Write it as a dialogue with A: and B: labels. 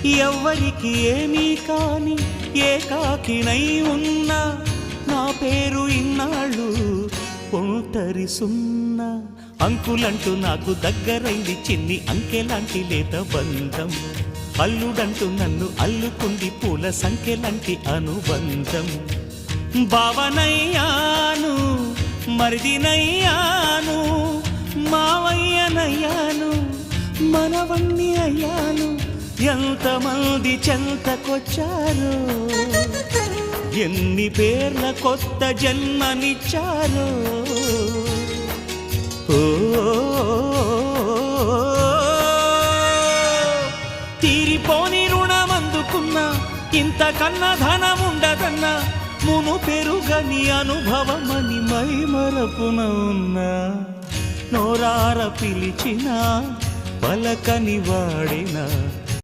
A: ఎవ్వరికి ఏమీ కాని ఏకాకినై ఉన్నా నా పేరు ఇన్నాళ్ళు ఒంటరి సున్నా. అంకులంటూ నాకు దగ్గరైంది చిన్ని అంకెలాంటి లేత బంధం. అల్లుడంటూ నన్ను అల్లుకుంది పూల సంఖ్యలాంటి అనుబంధం. భావనయ్యాను మరిదినయ్యాను మావయ్యనయ్యాను మనవణ్ణి అయ్యాను. ఎంతమంది చెంతకొచ్చారో ఎన్ని పేర్ల కొత్త జన్మనిచ్చారో. తీరిపోని రుణమందుకున్నా ఇంతకన్నా ధనముండదన్నా మును పెరుగని అనుభవమని మై మరపున ఉన్నా. నోరార పిలిచినా పలకని వాడినా